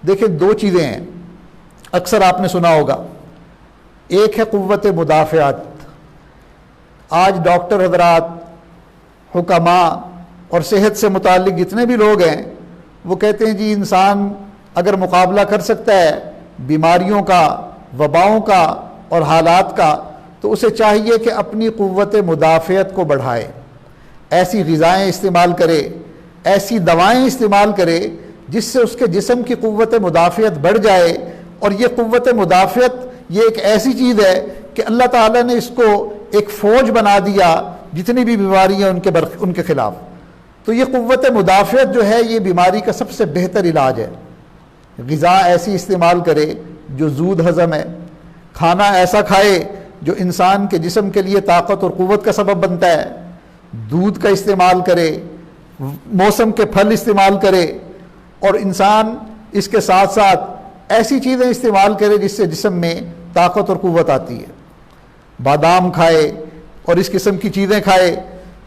دیکھیں دو چیزیں ہیں، اکثر آپ نے سنا ہوگا، ایک ہے قوت مدافعت۔ آج ڈاکٹر حضرات، حکماء اور صحت سے متعلق جتنے بھی لوگ ہیں وہ کہتے ہیں جی انسان اگر مقابلہ کر سکتا ہے بیماریوں کا، وباؤں کا اور حالات کا، تو اسے چاہیے کہ اپنی قوت مدافعت کو بڑھائے، ایسی غذائیں استعمال کرے، ایسی دوائیں استعمال کرے جس سے اس کے جسم کی قوت مدافعت بڑھ جائے۔ اور یہ قوت مدافعت یہ ایک ایسی چیز ہے کہ اللہ تعالیٰ نے اس کو ایک فوج بنا دیا جتنی بھی بیماریاں ان کے خلاف۔ تو یہ قوت مدافعت جو ہے یہ بیماری کا سب سے بہتر علاج ہے۔ غذا ایسی استعمال کرے جو زود ہضم ہے، کھانا ایسا کھائے جو انسان کے جسم کے لیے طاقت اور قوت کا سبب بنتا ہے، دودھ کا استعمال کرے، موسم کے پھل استعمال کرے، اور انسان اس کے ساتھ ساتھ ایسی چیزیں استعمال کرے جس سے جسم میں طاقت اور قوت آتی ہے، بادام کھائے اور اس قسم کی چیزیں کھائے۔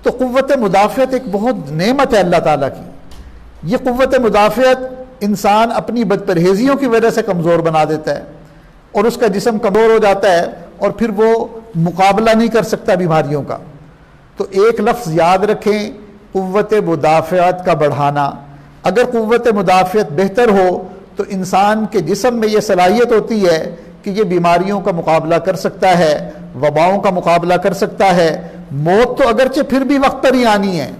تو قوت مدافعت ایک بہت نعمت ہے اللہ تعالیٰ کی۔ یہ قوت مدافعت انسان اپنی بد پرہیزیوں کی وجہ سے کمزور بنا دیتا ہے اور اس کا جسم کمزور ہو جاتا ہے اور پھر وہ مقابلہ نہیں کر سکتا بیماریوں کا۔ تو ایک لفظ یاد رکھیں، قوت مدافعت کا بڑھانا۔ اگر قوت مدافعت بہتر ہو تو انسان کے جسم میں یہ صلاحیت ہوتی ہے کہ یہ بیماریوں کا مقابلہ کر سکتا ہے، وباؤں کا مقابلہ کر سکتا ہے۔ موت تو اگرچہ پھر بھی وقت پر ہی آنی ہے،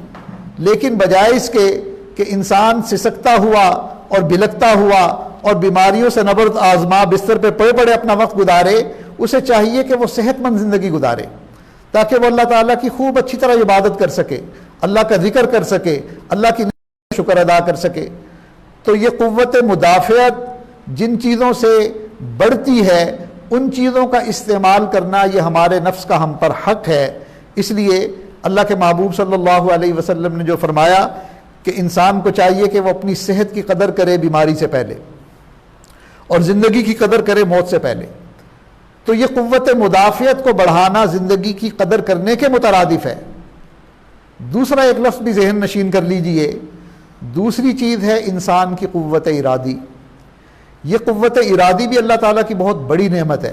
لیکن بجائے اس کے کہ انسان سسکتا ہوا اور بلکتا ہوا اور بیماریوں سے نبرد آزما بستر پہ پڑے پڑے اپنا وقت گزارے، اسے چاہیے کہ وہ صحت مند زندگی گزارے تاکہ وہ اللہ تعالیٰ کی خوب اچھی طرح عبادت کر سکے، اللہ کا ذکر کر سکے، اللہ کی شکر ادا کر سکے۔ تو یہ قوت مدافعت جن چیزوں سے بڑھتی ہے ان چیزوں کا استعمال کرنا یہ ہمارے نفس کا ہم پر حق ہے۔ اس لیے اللہ کے محبوب صلی اللہ علیہ وسلم نے جو فرمایا کہ انسان کو چاہیے کہ وہ اپنی صحت کی قدر کرے بیماری سے پہلے اور زندگی کی قدر کرے موت سے پہلے۔ تو یہ قوت مدافعت کو بڑھانا زندگی کی قدر کرنے کے مترادف ہے۔ دوسرا ایک لفظ بھی ذہن نشین کر لیجئے، دوسری چیز ہے انسان کی قوت ارادی۔ یہ قوت ارادی بھی اللہ تعالیٰ کی بہت بڑی نعمت ہے۔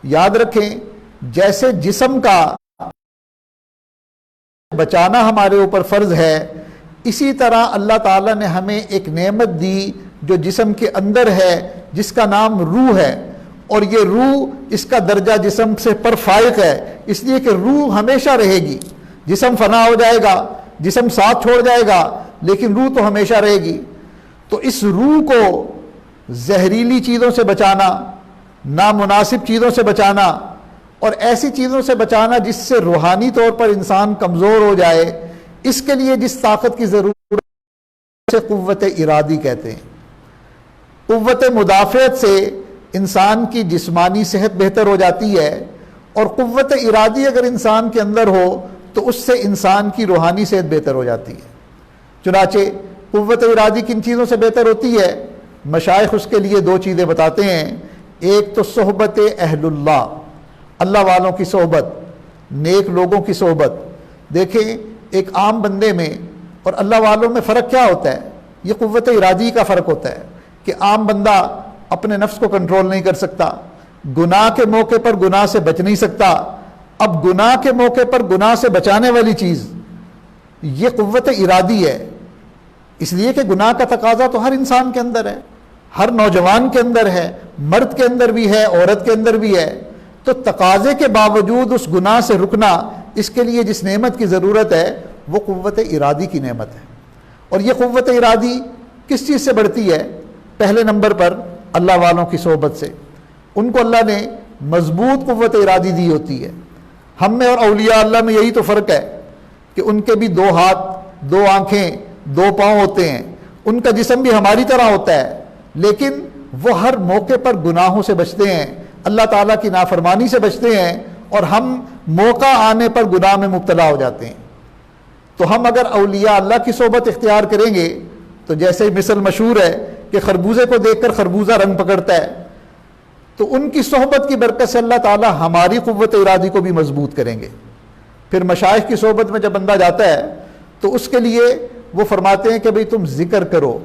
یاد رکھیں جیسے جسم کا بچانا ہمارے اوپر فرض ہے، اسی طرح اللہ تعالیٰ نے ہمیں ایک نعمت دی جو جسم کے اندر ہے جس کا نام روح ہے، اور یہ روح اس کا درجہ جسم سے پر فائق ہے، اس لیے کہ روح ہمیشہ رہے گی۔ جسم فنا ہو جائے گا، جسم ساتھ چھوڑ جائے گا، لیکن روح تو ہمیشہ رہے گی۔ تو اس روح کو زہریلی چیزوں سے بچانا، نامناسب چیزوں سے بچانا اور ایسی چیزوں سے بچانا جس سے روحانی طور پر انسان کمزور ہو جائے، اس کے لیے جس طاقت کی ضرورت ہے اسے قوت ارادی کہتے ہیں۔ قوت مدافعت سے انسان کی جسمانی صحت بہتر ہو جاتی ہے، اور قوت ارادی اگر انسان کے اندر ہو تو اس سے انسان کی روحانی صحت بہتر ہو جاتی ہے۔ چنانچہ قوت ارادی کن چیزوں سے بہتر ہوتی ہے؟ مشائخ اس کے لیے دو چیزیں بتاتے ہیں۔ ایک تو صحبت اہل اللہ، اللہ والوں کی صحبت، نیک لوگوں کی صحبت۔ دیکھیں ایک عام بندے میں اور اللہ والوں میں فرق کیا ہوتا ہے؟ یہ قوت ارادی کا فرق ہوتا ہے کہ عام بندہ اپنے نفس کو کنٹرول نہیں کر سکتا، گناہ کے موقع پر گناہ سے بچ نہیں سکتا۔ اب گناہ کے موقع پر گناہ سے بچانے والی چیز یہ قوت ارادی ہے، اس لیے کہ گناہ کا تقاضا تو ہر انسان کے اندر ہے، ہر نوجوان کے اندر ہے، مرد کے اندر بھی ہے، عورت کے اندر بھی ہے۔ تو تقاضے کے باوجود اس گناہ سے رکنا، اس کے لیے جس نعمت کی ضرورت ہے وہ قوت ارادی کی نعمت ہے۔ اور یہ قوت ارادی کس چیز سے بڑھتی ہے؟ پہلے نمبر پر اللہ والوں کی صحبت سے۔ ان کو اللہ نے مضبوط قوت ارادی دی ہوتی ہے۔ ہم میں اور اولیاء اللہ میں یہی تو فرق ہے کہ ان کے بھی دو ہاتھ، دو آنکھیں، دو پاؤں ہوتے ہیں، ان کا جسم بھی ہماری طرح ہوتا ہے، لیکن وہ ہر موقع پر گناہوں سے بچتے ہیں، اللہ تعالیٰ کی نافرمانی سے بچتے ہیں، اور ہم موقع آنے پر گناہ میں مبتلا ہو جاتے ہیں۔ تو ہم اگر اولیاء اللہ کی صحبت اختیار کریں گے تو جیسے مثل مشہور ہے کہ خربوزے کو دیکھ کر خربوزہ رنگ پکڑتا ہے، تو ان کی صحبت کی برکت سے اللہ تعالیٰ ہماری قوت ارادی کو بھی مضبوط کریں گے۔ پھر مشائخ کی صحبت میں جب بندہ جاتا ہے تو اس کے لیے وہ فرماتے ہیں کہ بھئی تم ذکر کرو،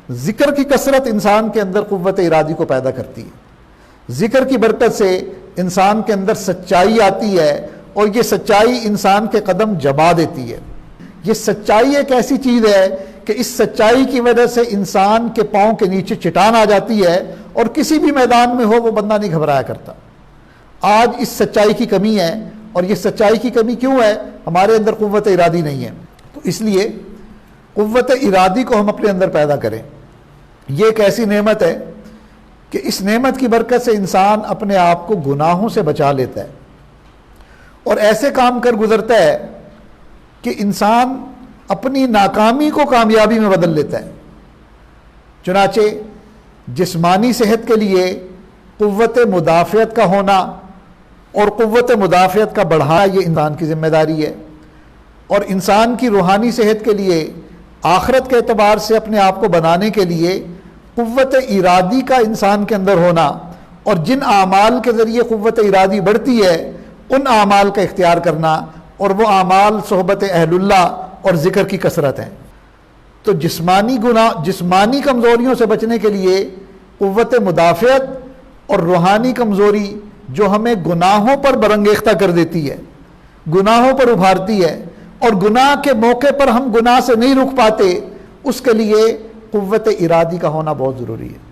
ذکر کی کثرت انسان کے اندر قوت ارادی کو پیدا کرتی ہے. ذکر کی برکت سے انسان کے اندر سچائی آتی ہے اور یہ سچائی انسان کے قدم جما دیتی ہے. یہ سچائی ایک ایسی چیز ہے کہ اس سچائی کی وجہ سے انسان کے پاؤں کے نیچے چٹان آ جاتی ہے اور کسی بھی میدان میں ہو وہ بندہ نہیں گھبرایا کرتا. آج اس سچائی کی کمی ہے. اور یہ سچائی کی کمی کیوں ہے؟ ہمارے اندر قوت ارادی نہیں ہے. تو اس لیے قوت ارادی کو ہم اپنے اندر پیدا کریں. یہ ایک ایسی نعمت ہے کہ اس نعمت کی برکت سے انسان اپنے آپ کو گناہوں سے بچا لیتا ہے اور ایسے کام کر گزرتا ہے کہ انسان اپنی ناکامی کو کامیابی میں بدل لیتا ہے. چنانچہ جسمانی صحت کے لیے قوت مدافعت کا ہونا اور قوت مدافعت کا بڑھانا یہ انسان کی ذمہ داری ہے. اور انسان کی روحانی صحت کے لیے آخرت کے اعتبار سے اپنے آپ کو بنانے کے لیے قوت ارادی کا انسان کے اندر ہونا اور جن اعمال کے ذریعے قوت ارادی بڑھتی ہے ان اعمال کا اختیار کرنا، اور وہ اعمال صحبت اہل اللہ اور ذکر کی کثرت ہیں. تو جسمانی کمزوریوں سے بچنے کے لیے قوت مدافعت اور روحانی کمزوری جو ہمیں گناہوں پر برانگیختہ کر دیتی ہے، گناہوں پر ابھارتی ہے اور گناہ کے موقع پر ہم گناہ سے نہیں رک پاتے، اس کے لیے قوت ارادی کا ہونا بہت ضروری ہے.